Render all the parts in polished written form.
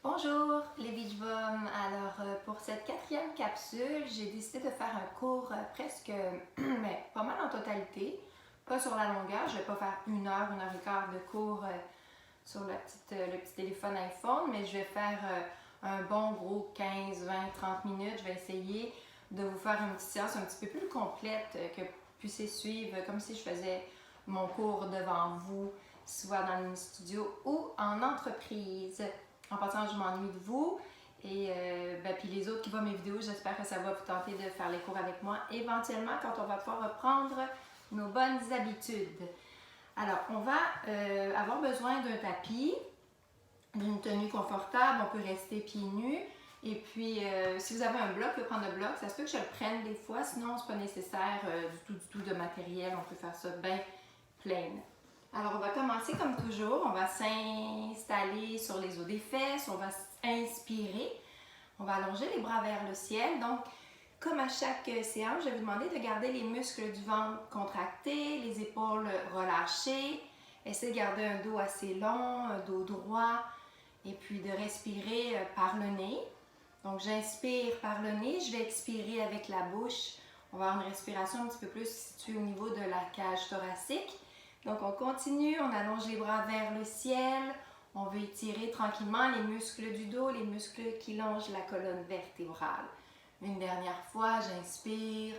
Bonjour les Beach Bums. Alors pour cette quatrième capsule, j'ai décidé de faire un cours presque, mais pas mal en totalité, pas sur la longueur. Je vais pas faire une heure et quart de cours sur le petit téléphone iPhone, mais je vais faire un bon gros 15, 20, 30 minutes. Je vais essayer de vous faire une petite séance un petit peu plus complète que vous puissiez suivre comme si je faisais mon cours devant vous, soit dans le studio ou en entreprise. En passant, je m'ennuie de vous et puis les autres qui voient mes vidéos, j'espère que ça va vous tenter de faire les cours avec moi éventuellement quand on va pouvoir reprendre nos bonnes habitudes. Alors, on va avoir besoin d'un tapis, d'une tenue confortable, on peut rester pieds nus. Et puis, si vous avez un bloc, vous pouvez prendre le bloc. Ça se peut que je le prenne des fois, sinon c'est pas nécessaire du tout de matériel. On peut faire ça bien plain. Alors, on va commencer comme toujours. On va s'installer sur les os des fesses. On va inspirer. On va allonger les bras vers le ciel. Donc, comme à chaque séance, je vais vous demander de garder les muscles du ventre contractés, les épaules relâchées. Essayez de garder un dos assez long, un dos droit. Et puis de respirer par le nez. Donc, j'inspire par le nez. Je vais expirer avec la bouche. On va avoir une respiration un petit peu plus située au niveau de la cage thoracique. Donc, on continue, on allonge les bras vers le ciel. On veut étirer tranquillement les muscles du dos, les muscles qui longent la colonne vertébrale. Une dernière fois, j'inspire.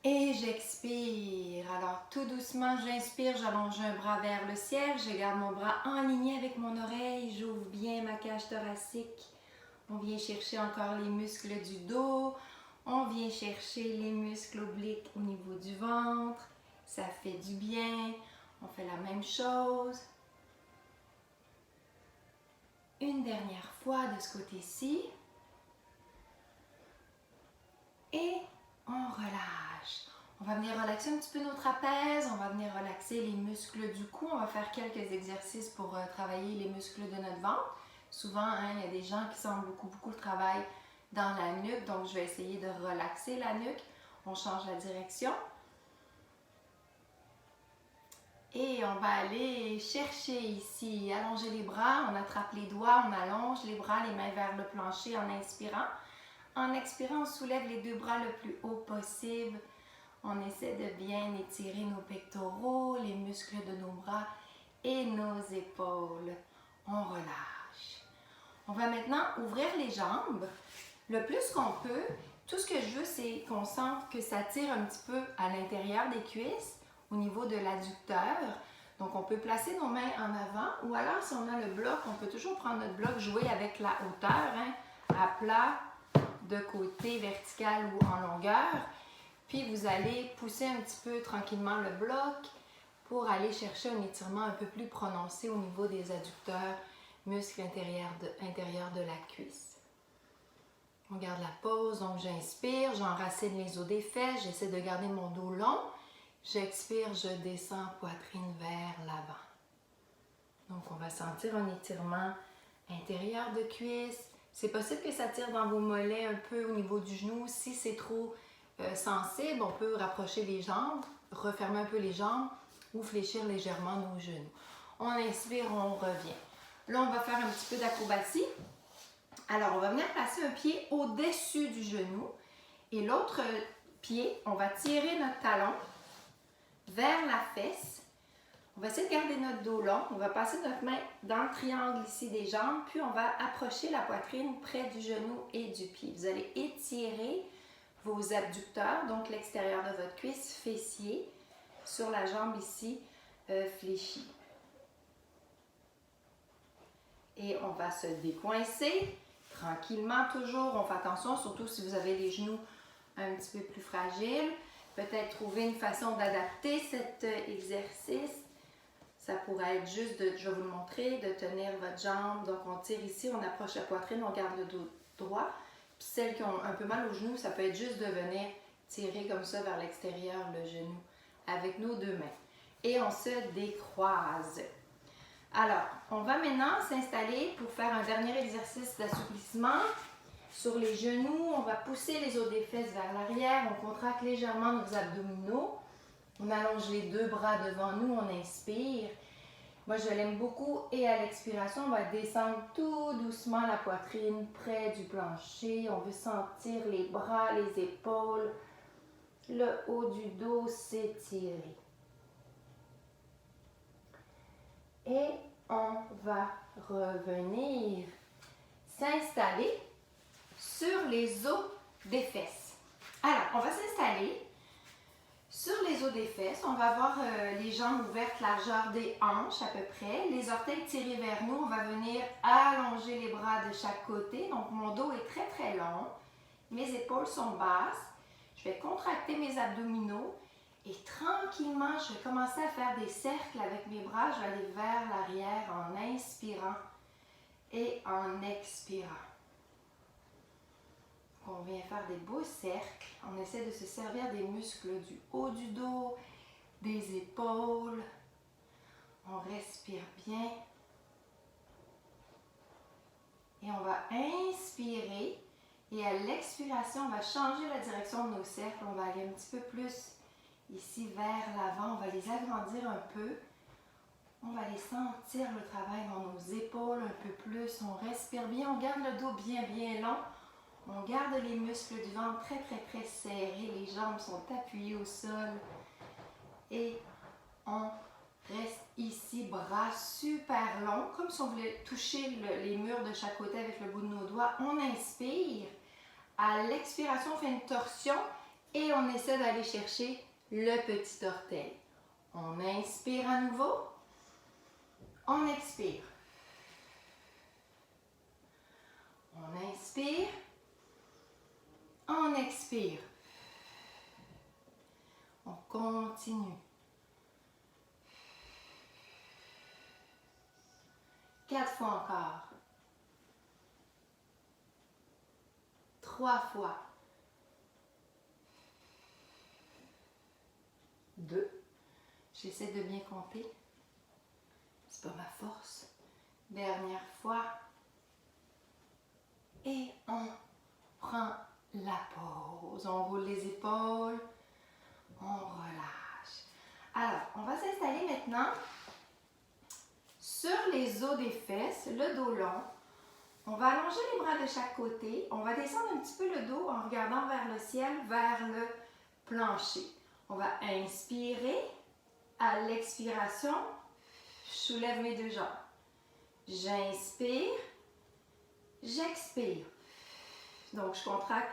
Et j'expire. Alors, tout doucement, j'inspire, j'allonge un bras vers le ciel. Je garde mon bras en ligne avec mon oreille. J'ouvre bien ma cage thoracique. On vient chercher encore les muscles du dos. On vient chercher les muscles obliques au niveau du ventre. Ça fait du bien. On fait la même chose. Une dernière fois de ce côté-ci. Et on relâche. On va venir relaxer un petit peu nos trapèzes. On va venir relaxer les muscles du cou. On va faire quelques exercices pour travailler les muscles de notre ventre. Souvent, il y a des gens qui sentent beaucoup de travail dans la nuque. Donc, je vais essayer de relaxer la nuque. On change la direction. Et on va aller chercher ici, allonger les bras, on attrape les doigts, on allonge les bras, les mains vers le plancher en inspirant. En expirant, on soulève les deux bras le plus haut possible. On essaie de bien étirer nos pectoraux, les muscles de nos bras et nos épaules. On relâche. On va maintenant ouvrir les jambes le plus qu'on peut. Tout ce que je veux, c'est qu'on sente que ça tire un petit peu à l'intérieur des cuisses, au niveau de l'adducteur. Donc, on peut placer nos mains en avant ou alors, si on a le bloc, on peut toujours prendre notre bloc, jouer avec la hauteur, à plat, de côté, vertical ou en longueur. Puis, vous allez pousser un petit peu tranquillement le bloc pour aller chercher un étirement un peu plus prononcé au niveau des adducteurs, muscles intérieurs de la cuisse. On garde la pause, donc j'inspire, j'enracine les os des fesses, j'essaie de garder mon dos long. J'expire, je descends poitrine vers l'avant. Donc, on va sentir un étirement intérieur de cuisse. C'est possible que ça tire dans vos mollets un peu au niveau du genou. Si c'est trop sensible, on peut rapprocher les jambes, refermer un peu les jambes ou fléchir légèrement nos genoux. On inspire, on revient. Là, on va faire un petit peu d'acrobatie. Alors, on va venir placer un pied au-dessus du genou et l'autre pied, on va tirer notre talon vers la fesse. On va essayer de garder notre dos long. On va passer notre main dans le triangle ici des jambes, puis on va approcher la poitrine près du genou et du pied. Vous allez étirer vos abducteurs, donc l'extérieur de votre cuisse, fessier, sur la jambe ici fléchie. Et on va se décoincer tranquillement toujours. On fait attention, surtout si vous avez les genoux un petit peu plus fragiles. Peut-être trouver une façon d'adapter cet exercice. Ça pourrait être juste, je vais vous le montrer, de tenir votre jambe. Donc, on tire ici, on approche la poitrine, on garde le dos droit. Puis celles qui ont un peu mal au genou, ça peut être juste de venir tirer comme ça vers l'extérieur le genou avec nos deux mains. Et on se décroise. Alors, on va maintenant s'installer pour faire un dernier exercice d'assouplissement. Sur les genoux, on va pousser les os des fesses vers l'arrière, on contracte légèrement nos abdominaux. On allonge les deux bras devant nous, on inspire. Moi, je l'aime beaucoup. Et à l'expiration, on va descendre tout doucement la poitrine près du plancher. On veut sentir les bras, les épaules, le haut du dos s'étirer. Et on va revenir s'installer sur les os des fesses. Alors, on va s'installer sur les os des fesses. On va avoir les jambes ouvertes, largeur des hanches à peu près. Les orteils tirés vers nous. On va venir allonger les bras de chaque côté. Donc, mon dos est très, très long. Mes épaules sont basses. Je vais contracter mes abdominaux. Et tranquillement, je vais commencer à faire des cercles avec mes bras. Je vais aller vers l'arrière en inspirant et en expirant. On vient faire des beaux cercles. On essaie de se servir des muscles du haut du dos, des épaules. On respire bien. Et on va inspirer. Et à l'expiration, on va changer la direction de nos cercles. On va aller un petit peu plus ici vers l'avant. On va les agrandir un peu. On va les sentir, le travail dans nos épaules un peu plus. On respire bien. On garde le dos bien, bien long. On garde les muscles du ventre très, très, très serrés. Les jambes sont appuyées au sol. Et on reste ici, bras super longs, comme si on voulait toucher les murs de chaque côté avec le bout de nos doigts. On inspire. À l'expiration, on fait une torsion et on essaie d'aller chercher le petit orteil. On inspire à nouveau. On expire. On inspire. On expire. On continue. 4 fois encore. 3 fois. 2. J'essaie de bien compter. C'est pas ma force. Dernière fois. Et on prend la pause. On roule les épaules. On relâche. Alors, on va s'installer maintenant sur les os des fesses, le dos long. On va allonger les bras de chaque côté. On va descendre un petit peu le dos en regardant vers le ciel, vers le plancher. On va inspirer. À l'expiration, je soulève mes 2 jambes. J'inspire. J'expire. Donc, je contracte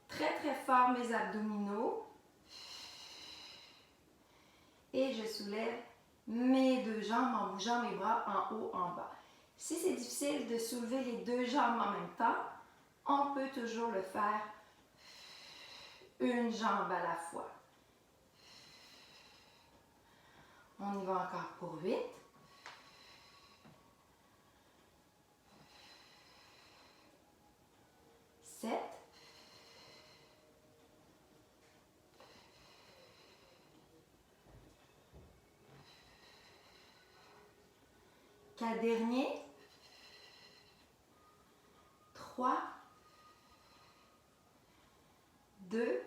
très, très fort mes abdominaux. Et je soulève mes 2 jambes en bougeant mes bras en haut, en bas. Si c'est difficile de soulever les 2 jambes en même temps, on peut toujours le faire une jambe à la fois. On y va encore pour 8. 7. 4 derniers. 3. 2.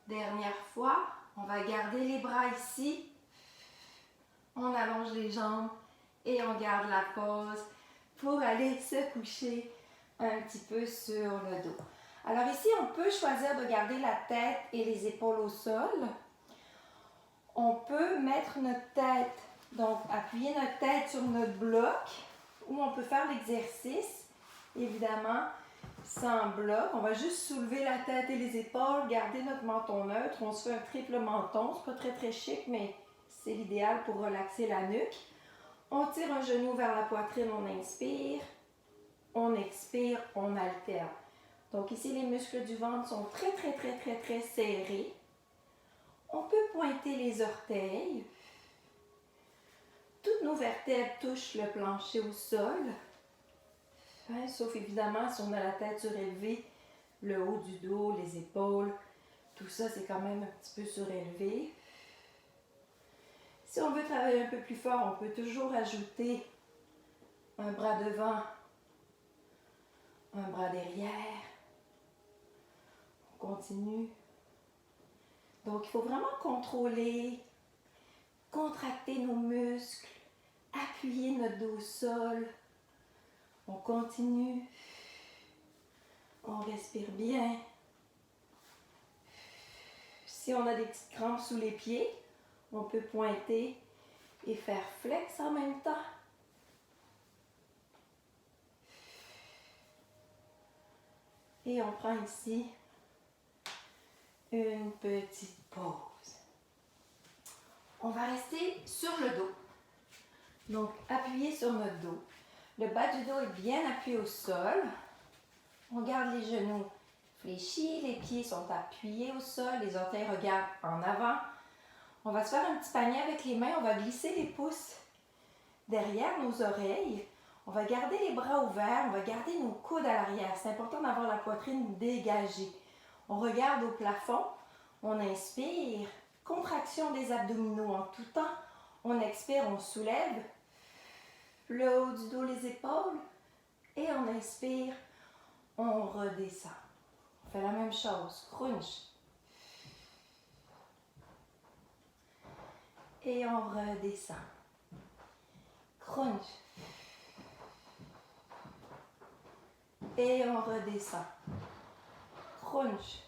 Dernière fois. On va garder les bras ici. On allonge les jambes et on garde la pause pour aller se coucher un petit peu sur le dos. Alors ici, on peut choisir de garder la tête et les épaules au sol. On peut mettre notre tête, donc appuyer notre tête sur notre bloc, ou on peut faire l'exercice, évidemment, sans bloc. On va juste soulever la tête et les épaules, garder notre menton neutre. On se fait un triple menton. C'est pas très très chic, mais c'est l'idéal pour relaxer la nuque. On tire un genou vers la poitrine, on inspire. On expire, on alterne. Donc ici, les muscles du ventre sont très très très très très serrés. On peut pointer les orteils. Toutes nos vertèbres touchent le plancher au sol. Hein, sauf évidemment si on a la tête surélevée, le haut du dos, les épaules, tout ça c'est quand même un petit peu surélevé. Si on veut travailler un peu plus fort, on peut toujours ajouter un bras devant, un bras derrière. On continue. Donc il faut vraiment contrôler contracter nos muscles, appuyer notre dos au sol. On continue. On respire bien. Si on a des petites crampes sous les pieds, on peut pointer et faire flex en même temps. Et on prend ici une petite pause. On va rester sur le dos. Donc, appuyez sur notre dos. Le bas du dos est bien appuyé au sol. On garde les genoux fléchis, les pieds sont appuyés au sol, les orteils regardent en avant. On va se faire un petit panier avec les mains, on va glisser les pouces derrière nos oreilles. On va garder les bras ouverts, on va garder nos coudes à l'arrière. C'est important d'avoir la poitrine dégagée. On regarde au plafond, on inspire, contraction des abdominaux en tout temps. On expire, on soulève le haut du dos, les épaules. Et on inspire, on redescend. On fait la même chose, crunch. Et on redescend. Crunch. Et on redescend. Crunch.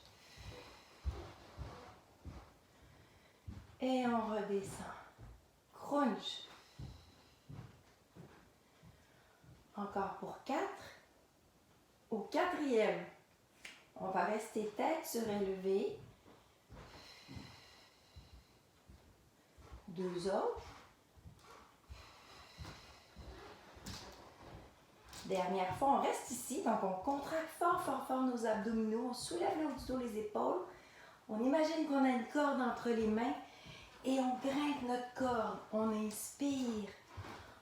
Et on redescend. Crunch. Encore pour 4. Au quatrième, on va rester tête surélevée. 2 autres. Dernière fois, on reste ici, donc on contracte fort, fort, fort nos abdominaux, on soulève le haut du dos, les épaules. On imagine qu'on a une corde entre les mains et on grimpe notre corde. On inspire,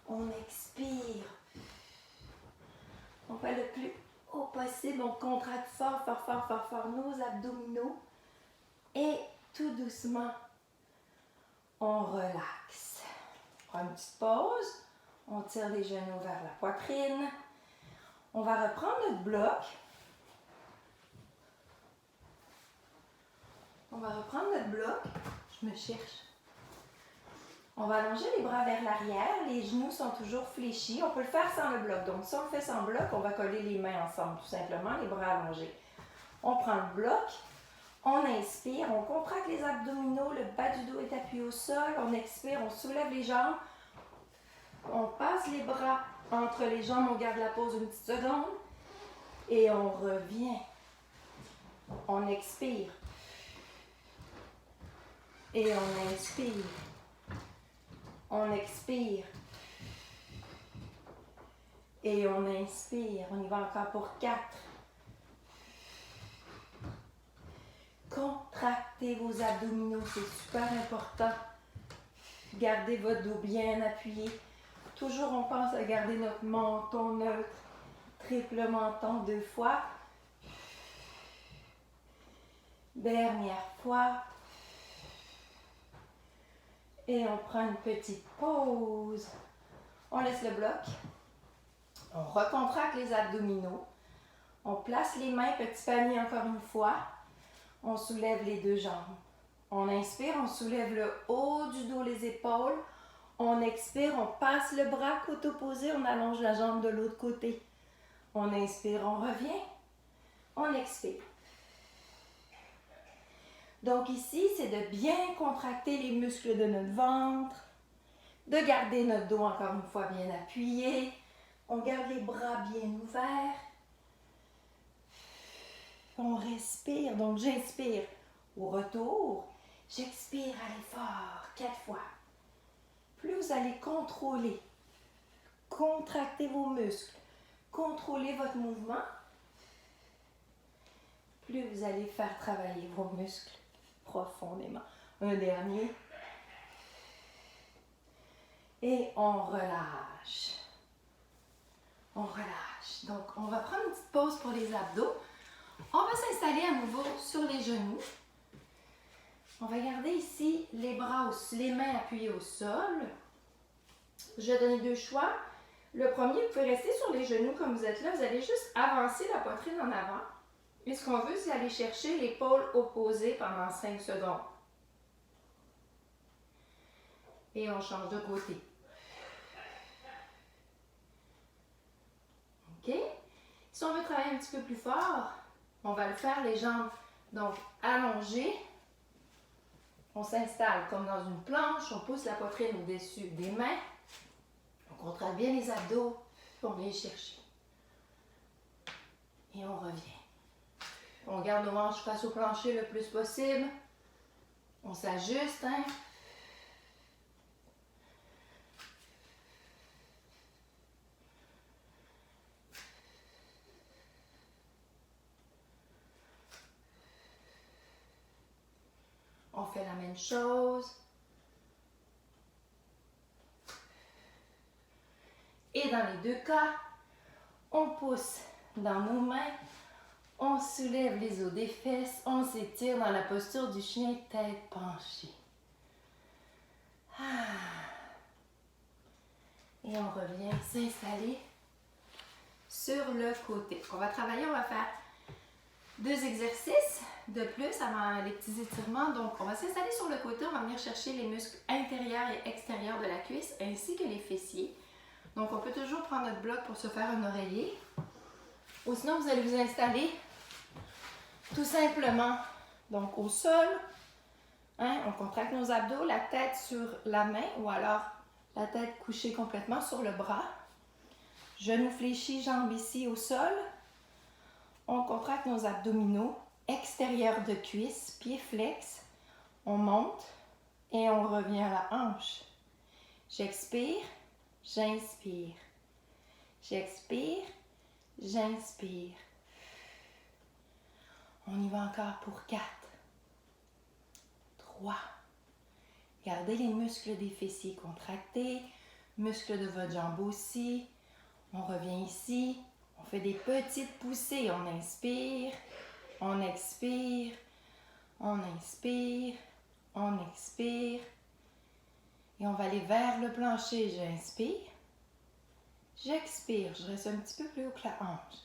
on expire. On fait le plus haut possible, on contracte fort, fort, fort, fort, fort nos abdominaux et tout doucement, on relaxe. On prend une petite pause, on tire les genoux vers la poitrine. On va reprendre notre bloc. On va reprendre notre bloc. Je me cherche. On va allonger les bras vers l'arrière. Les genoux sont toujours fléchis. On peut le faire sans le bloc. Donc, si on le fait sans bloc, on va coller les mains ensemble, tout simplement, les bras allongés. On prend le bloc. On inspire. On contracte les abdominaux. Le bas du dos est appuyé au sol. On expire. On soulève les jambes. On passe les bras entre les jambes. On garde la pause une petite seconde. Et on revient. On expire. Et on inspire. On expire. Et on inspire. On y va encore pour 4. Contractez vos abdominaux, c'est super important. Gardez votre dos bien appuyé. Toujours, on pense à garder notre menton neutre. Triple menton 2 fois. Dernière fois. Et on prend une petite pause. On laisse le bloc. On recontracte les abdominaux. On place les mains, petit panier encore une fois. On soulève les 2 jambes. On inspire, on soulève le haut du dos, les épaules. On expire, on passe le bras côté opposé, on allonge la jambe de l'autre côté. On inspire, on revient. On expire. Donc ici, c'est de bien contracter les muscles de notre ventre, de garder notre dos encore une fois bien appuyé. On garde les bras bien ouverts. On respire, donc j'inspire au retour. J'expire à l'effort 4 fois. Plus vous allez contrôler, contracter vos muscles, contrôler votre mouvement, plus vous allez faire travailler vos muscles profondément. Un dernier. Et on relâche. On relâche. Donc, on va prendre une petite pause pour les abdos. On va s'installer à nouveau sur les genoux. On va garder ici les bras, les mains appuyées au sol. Je vais donner 2 choix. Le premier, vous pouvez rester sur les genoux comme vous êtes là. Vous allez juste avancer la poitrine en avant. Et ce qu'on veut, c'est aller chercher l'épaule opposée pendant 5 secondes. Et on change de côté. OK? Si on veut travailler un petit peu plus fort, on va le faire les jambes donc allongées. On s'installe comme dans une planche, on pousse la poitrine au-dessus des mains. On contracte bien les abdos, on vient chercher. Et on revient. On garde nos hanches face au plancher le plus possible. On s'ajuste, hein? On fait la même chose. Et dans les deux cas, on pousse dans nos mains, on soulève les os des fesses, on s'étire dans la posture du chien tête penchée. Et on revient s'installer sur le côté. On va travailler, on va faire 2 exercices de plus avant les petits étirements. Donc, on va s'installer sur le côté, on va venir chercher les muscles intérieurs et extérieurs de la cuisse ainsi que les fessiers. Donc, on peut toujours prendre notre bloc pour se faire un oreiller. Ou sinon, vous allez vous installer tout simplement donc au sol. Hein, on contracte nos abdos, la tête sur la main ou alors la tête couchée complètement sur le bras. Genoux fléchis, jambes ici au sol. On contracte nos abdominaux, extérieur de cuisse, pieds flex. On monte et on revient à la hanche. J'expire, j'inspire. J'expire, j'inspire. On y va encore pour 4, 3. Gardez les muscles des fessiers contractés, muscles de votre jambe aussi. On revient ici. On fait des petites poussées. On inspire, on expire, on inspire, on expire. Et on va aller vers le plancher. J'inspire, j'expire. Je reste un petit peu plus haut que la hanche.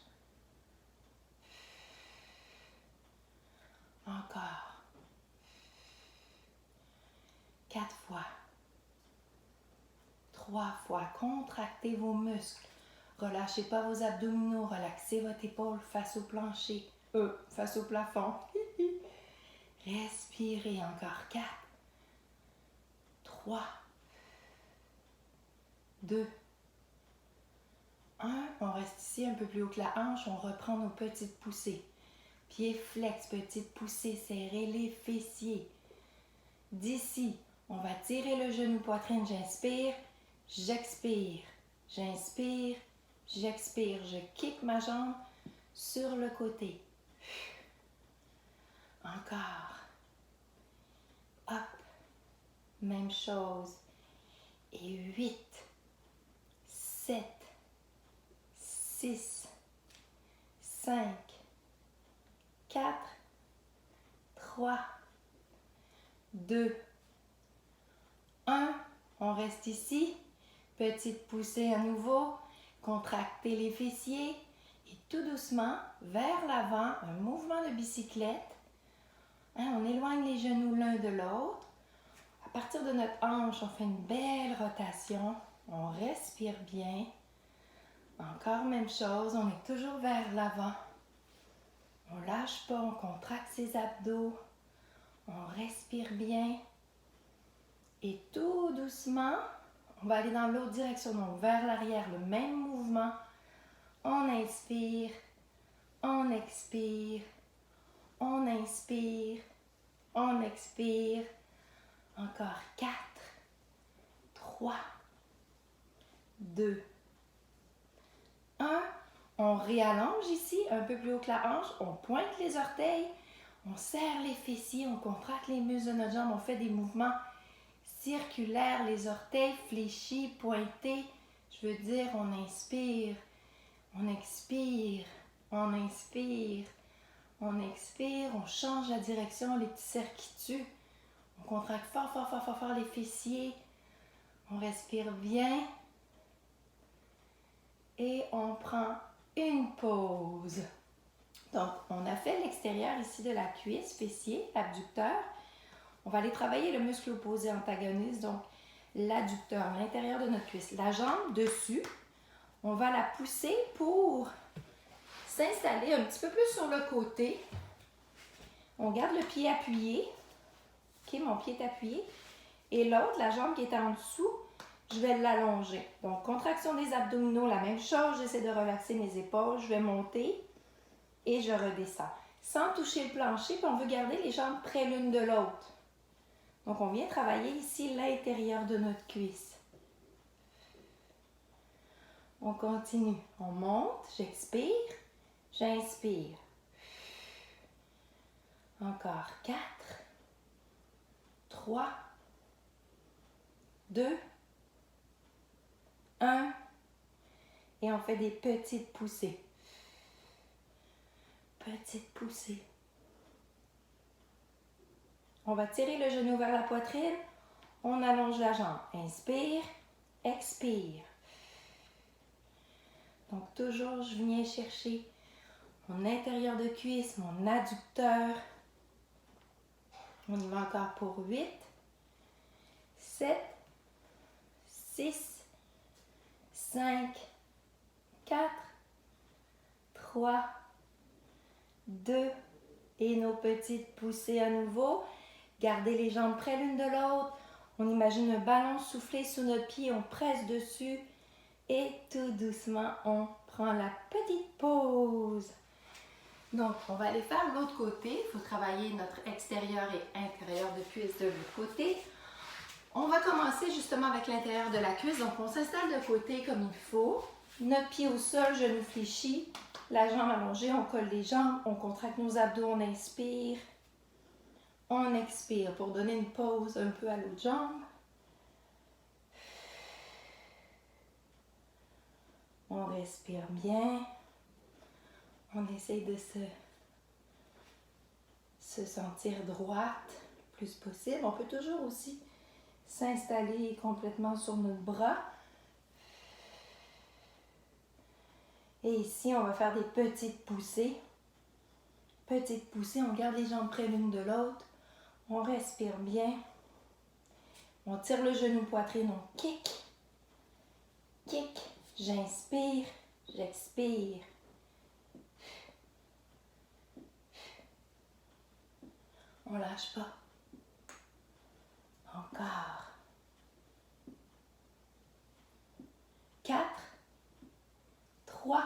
Encore. 4 fois. 3 fois. Contractez vos muscles. Relâchez pas vos abdominaux. Relaxez votre épaule face au plancher. Face au plafond. Respirez encore. 4, 3, 2, 1. On reste ici un peu plus haut que la hanche. On reprend nos petites poussées. Pieds flex, petites poussées. Serrez les fessiers. D'ici, on va tirer le genou poitrine. J'inspire, j'expire. J'inspire, j'expire. Je kick ma jambe sur le côté. Encore. Hop. Même chose. Et 8, 7, 6, 5, 4, 3, 2, 1. On reste ici. Petite poussée à nouveau. Contractez les fessiers. Et tout doucement, vers l'avant, un mouvement de bicyclette. Hein, on éloigne les genoux l'un de l'autre. À partir de notre hanche, on fait une belle rotation. On respire bien. Encore même chose, on est toujours vers l'avant. On lâche pas, on contracte ses abdos. On respire bien. Et tout doucement, on va aller dans l'autre direction, donc vers l'arrière, le même mouvement. On inspire, on expire, on inspire, on expire. Encore 4, 3, 2, 1. On réallonge ici, un peu plus haut que la hanche. On pointe les orteils. On serre les fessiers. On contracte les muscles de notre jambe. On fait des mouvements circulaires. Les orteils fléchis, pointés. Je veux dire, on inspire. On expire. On inspire. On expire. On change la direction. Les petits cercles qui tuent. On contracte fort, fort, fort, fort, fort les fessiers. On respire bien. Et on prend une pause. Donc, on a fait l'extérieur ici de la cuisse, fessier, abducteur. On va aller travailler le muscle opposé antagoniste. Donc, l'adducteur, l'intérieur de notre cuisse. La jambe dessus, on va la pousser pour s'installer un petit peu plus sur le côté. On garde le pied appuyé. OK, mon pied est appuyé. Et l'autre, la jambe qui est en dessous, je vais l'allonger. Donc, contraction des abdominaux, la même chose. J'essaie de relaxer mes épaules. Je vais monter et je redescends. Sans toucher le plancher, puis on veut garder les jambes près l'une de l'autre. Donc, on vient travailler ici l'intérieur de notre cuisse. On continue. On monte, j'expire, j'inspire. Encore 4, 3, 2, 1. Et on fait des petites poussées. Petites poussées. On va tirer le genou vers la poitrine. On allonge la jambe. Inspire, expire. Donc toujours, je viens chercher mon intérieur de cuisse, mon adducteur. On y va encore pour 8, 7, 6, 5, 4, 3, 2 et nos petites poussées à nouveau. Gardez les jambes près l'une de l'autre. On imagine un ballon soufflé sous notre pied, on presse dessus et tout doucement, on prend la petite pause. Donc, on va aller faire l'autre côté. Il faut travailler notre extérieur et intérieur de cuisse de l'autre côté. On va commencer justement avec l'intérieur de la cuisse. Donc, on s'installe de côté comme il faut. Notre pied au sol, genou fléchi, la jambe allongée, on colle les jambes, on contracte nos abdos, on inspire. On expire pour donner une pause un peu à l'autre jambe. On respire bien. On essaye de se sentir droite le plus possible. On peut toujours aussi s'installer complètement sur notre bras. Et ici, on va faire des petites poussées. Petites poussées, on garde les jambes près l'une de l'autre. On respire bien. On tire le genou poitrine, on kick. Kick. J'inspire, j'expire. On lâche pas. Encore. 4, 3,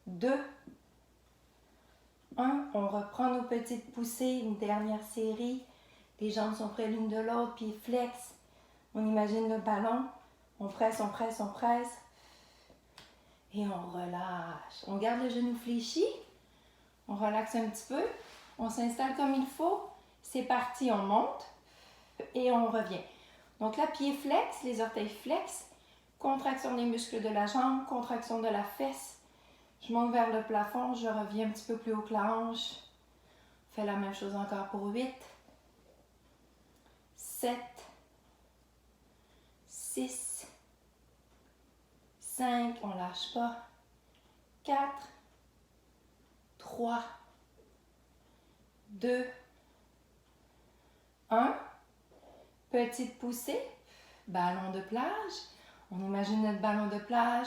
2, 1. On reprend nos petites poussées, une dernière série. Les jambes sont près l'une de l'autre, pieds flex. On imagine le ballon. On presse, on presse, on presse. Et on relâche. On garde le genou fléchi. On relaxe un petit peu. On s'installe comme il faut. C'est parti, on monte. Et on revient. Donc là, pied flex, les orteils flex. Contraction des muscles de la jambe, contraction de la fesse. Je monte vers le plafond, je reviens un petit peu plus haut que la hanche. On fait la même chose encore pour 8, 7, 6, 5, on lâche pas, 4, 3, 2, 1. Petite poussée, ballon de plage. On imagine notre ballon de plage,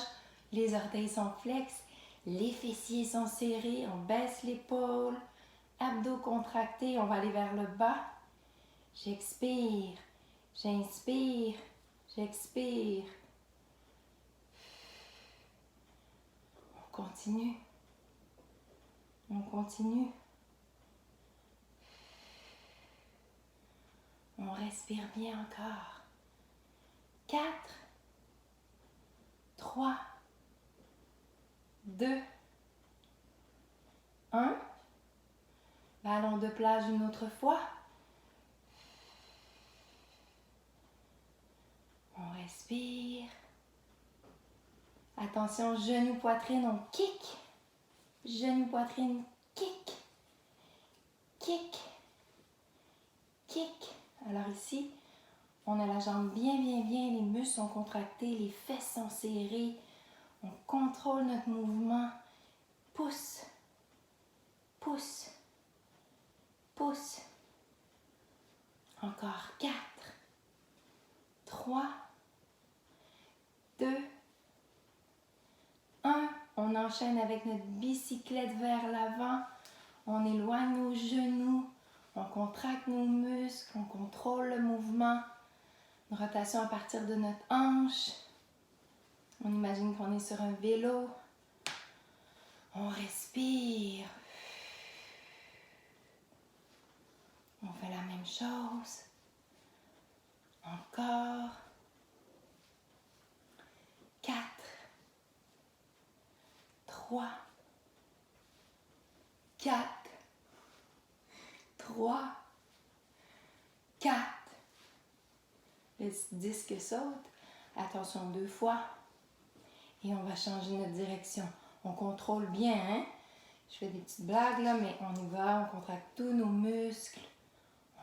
les orteils sont flex, les fessiers sont serrés, on baisse l'épaule, abdos contractés, on va aller vers le bas. J'expire, j'inspire, j'expire. On continue. On continue. On respire bien encore. 4, 3, 2, 1. Ballon de plage une autre fois. On respire. Attention, genou, poitrine, on kick. Genou, poitrine, kick. Kick. Kick. Alors ici, on a la jambe bien, les muscles sont contractés, les fesses sont serrées. On contrôle notre mouvement. Pousse. Pousse. Pousse. Encore 4, 3, 2, 1. On enchaîne avec notre bicyclette vers l'avant. On éloigne nos genoux. On contracte nos muscles. On contrôle le mouvement. Une rotation à partir de notre hanche. On imagine qu'on est sur un vélo. On respire. On fait la même chose. Encore. 4, 3, 4, 3, 4. Le disque saute. Attention 2 fois. Et on va changer notre direction. On contrôle bien, hein? Je fais des petites blagues là, mais on y va. On contracte tous nos muscles.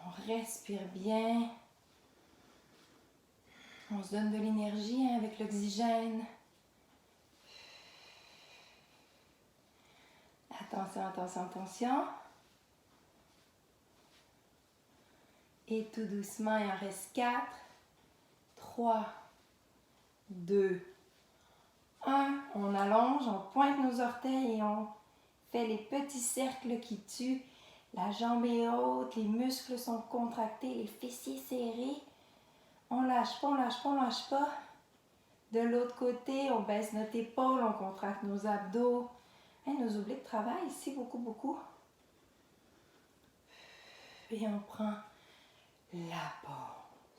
On respire bien. On se donne de l'énergie hein, avec l'oxygène. Attention, attention, attention. Et tout doucement, il en reste 4, 3, 2, 1. On allonge, on pointe nos orteils et on fait les petits cercles qui tuent. La jambe est haute, les muscles sont contractés, les fessiers serrés. On lâche pas, on lâche pas, on lâche pas. De l'autre côté, on baisse notre épaule, on contracte nos abdos. Hein, nos obliques travaillent ici beaucoup, beaucoup. Et on prend la pause.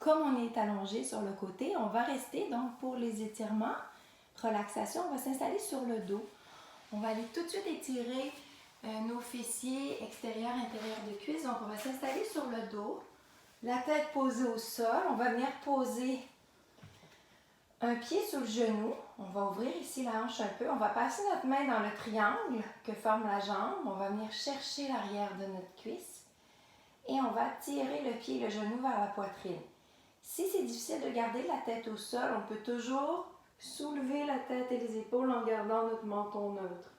Comme on est allongé sur le côté, on va rester donc pour les étirements, relaxation, on va s'installer sur le dos. On va aller tout de suite étirer nos fessiers extérieurs, intérieurs de cuisse. Donc on va s'installer sur le dos. La tête posée au sol, on va venir poser un pied sous le genou. On va ouvrir ici la hanche un peu. On va passer notre main dans le triangle que forme la jambe. On va venir chercher l'arrière de notre cuisse. Et on va tirer le pied et le genou vers la poitrine. Si c'est difficile de garder la tête au sol, on peut toujours soulever la tête et les épaules en gardant notre menton neutre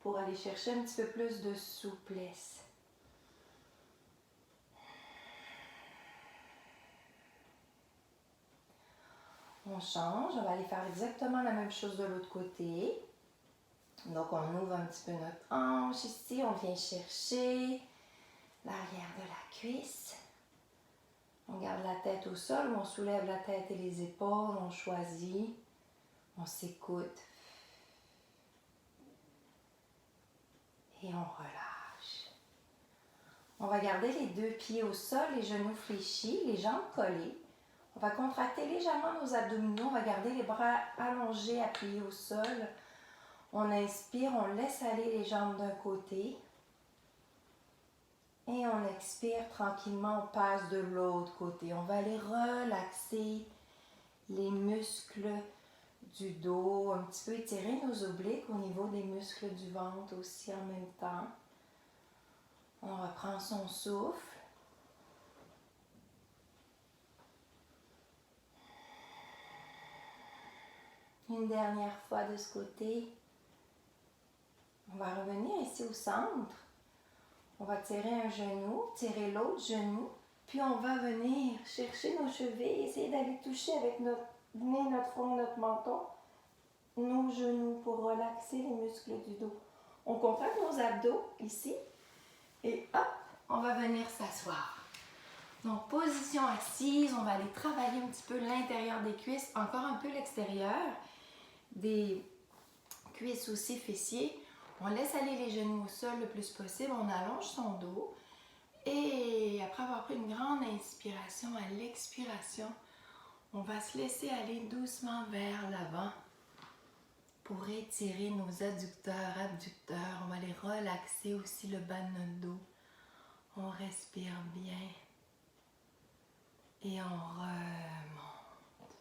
pour aller chercher un petit peu plus de souplesse. On change, on va aller faire exactement la même chose de l'autre côté. Donc on ouvre un petit peu notre hanche ici, on vient chercher l'arrière de la cuisse. On garde la tête au sol, on soulève la tête et les épaules, on choisit, on s'écoute. Et on relâche. On va garder les deux pieds au sol, les genoux fléchis, les jambes collées. On va contracter légèrement nos abdominaux, on va garder les bras allongés, appuyés au sol. On inspire, on laisse aller les jambes d'un côté. Et on expire tranquillement, on passe de l'autre côté. On va aller relaxer les muscles du dos, un petit peu étirer nos obliques au niveau des muscles du ventre aussi en même temps. On reprend son souffle. Une dernière fois de ce côté. On va revenir ici au centre. On va tirer un genou, tirer l'autre genou, puis on va venir chercher nos chevilles, essayer d'aller toucher avec notre nez, notre front, notre menton, nos genoux pour relaxer les muscles du dos. On contracte nos abdos ici et hop, on va venir s'asseoir. Donc, position assise, on va aller travailler un petit peu l'intérieur des cuisses, encore un peu l'extérieur des cuisses aussi, fessiers. On laisse aller les genoux au sol le plus possible, on allonge son dos et après avoir pris une grande inspiration, à l'expiration, on va se laisser aller doucement vers l'avant pour étirer nos adducteurs, abducteurs. On va les relaxer aussi le bas de notre dos. On respire bien et on remonte.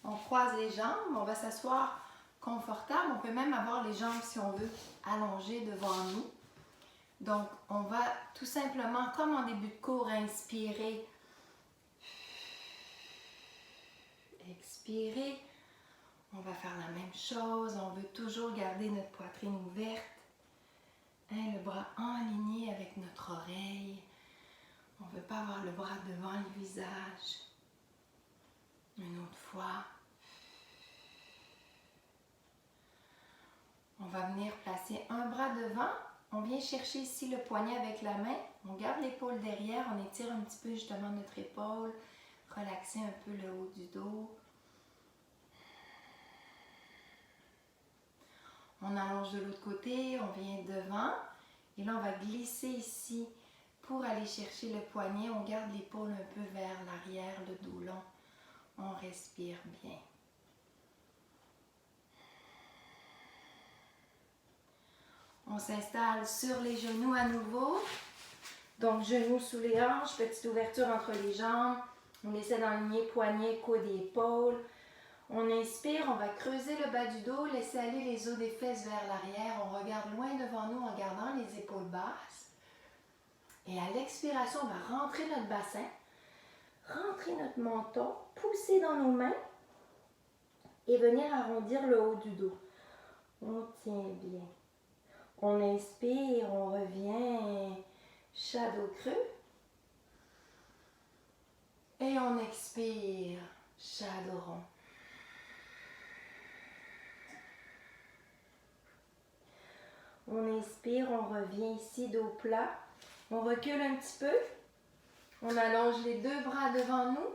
On croise les jambes, on va s'asseoir confortable. On peut même avoir les jambes, si on veut, allongées devant nous. Donc, on va tout simplement, comme en début de cours, inspirer. Expirer. On va faire la même chose. On veut toujours garder notre poitrine ouverte. Hein, le bras aligné avec notre oreille. On ne veut pas avoir le bras devant le visage. Une autre fois. On va venir placer un bras devant. On vient chercher ici le poignet avec la main. On garde l'épaule derrière. On étire un petit peu justement notre épaule. Relaxer un peu le haut du dos. On allonge de l'autre côté. On vient devant. Et là, on va glisser ici pour aller chercher le poignet. On garde l'épaule un peu vers l'arrière, le dos long. On respire bien. On s'installe sur les genoux à nouveau. Donc, genoux sous les hanches, petite ouverture entre les jambes. On essaie d'enligner poignets, coudes et épaules. On inspire, on va creuser le bas du dos, laisser aller les os des fesses vers l'arrière. On regarde loin devant nous en gardant les épaules basses. Et à l'expiration, on va rentrer notre bassin, rentrer notre menton, pousser dans nos mains et venir arrondir le haut du dos. On tient bien. On inspire, on revient shadow creux. Et on expire, shadow rond. On inspire, on revient ici, dos plat. On recule un petit peu. On allonge les deux bras devant nous.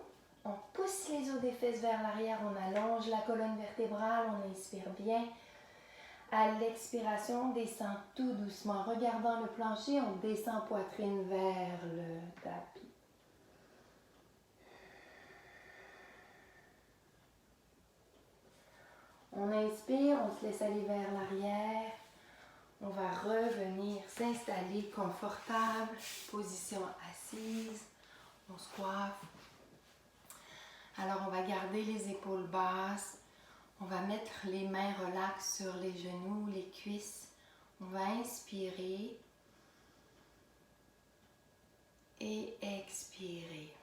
On pousse les os des fesses vers l'arrière. On allonge la colonne vertébrale. On inspire bien. À l'expiration, on descend tout doucement. Regardant le plancher, on descend poitrine vers le tapis. On inspire, on se laisse aller vers l'arrière. On va revenir s'installer confortable, position assise. On se coiffe. Alors, on va garder les épaules basses. On va mettre les mains relax sur les genoux, les cuisses. On va inspirer et expirer.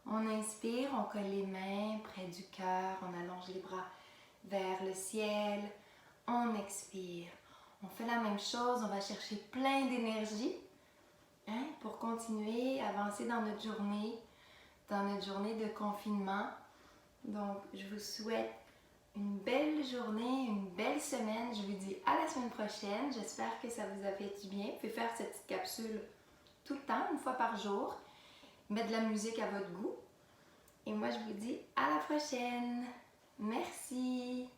On inspire, on colle les mains près du cœur, on allonge les bras vers le ciel. On expire. On fait la même chose, on va chercher plein d'énergie pour continuer à avancer dans notre journée de confinement. Donc, je vous souhaite une belle journée, une belle semaine. Je vous dis à la semaine prochaine. J'espère que ça vous a fait du bien. Vous pouvez faire cette petite capsule tout le temps, une fois par jour. Mettre de la musique à votre goût. Et moi, je vous dis à la prochaine. Merci.